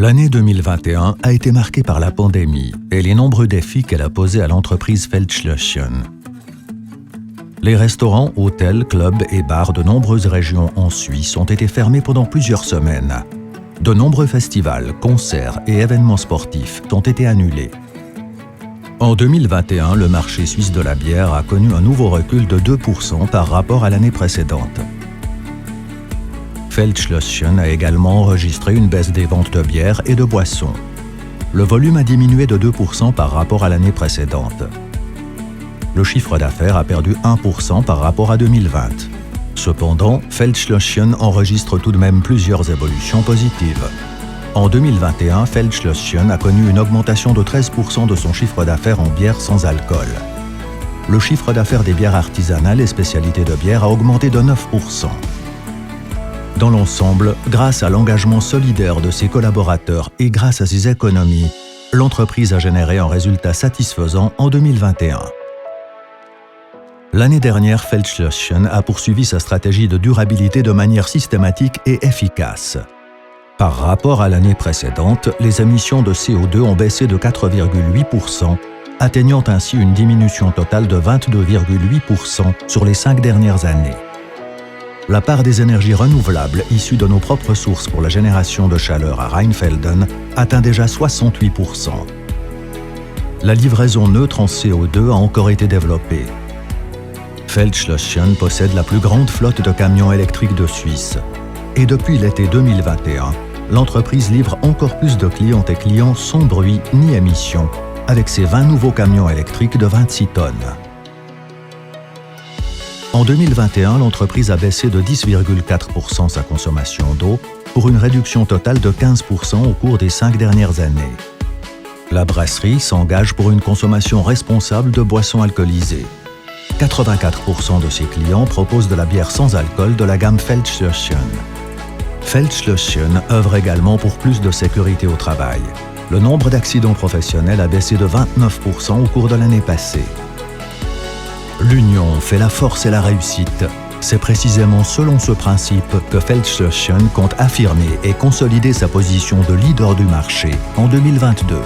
L'année 2021 a été marquée par la pandémie et les nombreux défis qu'elle a posés à l'entreprise Feldschlösschen. Les restaurants, hôtels, clubs et bars de nombreuses régions en Suisse ont été fermés pendant plusieurs semaines. De nombreux festivals, concerts et événements sportifs ont été annulés. En 2021, le marché suisse de la bière a connu un nouveau recul de 2% par rapport à l'année précédente. Feldschlösschen a également enregistré une baisse des ventes de bière et de boissons. Le volume a diminué de 2% par rapport à l'année précédente. Le chiffre d'affaires a perdu 1% par rapport à 2020. Cependant, Feldschlösschen enregistre tout de même plusieurs évolutions positives. En 2021, Feldschlösschen a connu une augmentation de 13% de son chiffre d'affaires en bière sans alcool. Le chiffre d'affaires des bières artisanales et spécialités de bière a augmenté de 9%. Dans l'ensemble, grâce à l'engagement solidaire de ses collaborateurs et grâce à ses économies, l'entreprise a généré un résultat satisfaisant en 2021. L'année dernière, Feldschlösschen a poursuivi sa stratégie de durabilité de manière systématique et efficace. Par rapport à l'année précédente, les émissions de CO2 ont baissé de 4,8%, atteignant ainsi une diminution totale de 22,8% sur les 5 dernières années. La part des énergies renouvelables issues de nos propres sources pour la génération de chaleur à Rheinfelden atteint déjà 68%. La livraison neutre en CO2 a encore été développée. Feldschlösschen possède la plus grande flotte de camions électriques de Suisse. Et depuis l'été 2021, l'entreprise livre encore plus de clientes et clients sans bruit ni émissions, avec ses 20 nouveaux camions électriques de 26 tonnes. En 2021, l'entreprise a baissé de 10,4% sa consommation d'eau pour une réduction totale de 15% au cours des 5 dernières années. La brasserie s'engage pour une consommation responsable de boissons alcoolisées. 84% de ses clients proposent de la bière sans alcool de la gamme Feldschlösschen. Feldschlösschen œuvre également pour plus de sécurité au travail. Le nombre d'accidents professionnels a baissé de 29% au cours de l'année passée. L'union fait la force et la réussite. C'est précisément selon ce principe que Feldschlösschen compte affirmer et consolider sa position de leader du marché en 2022.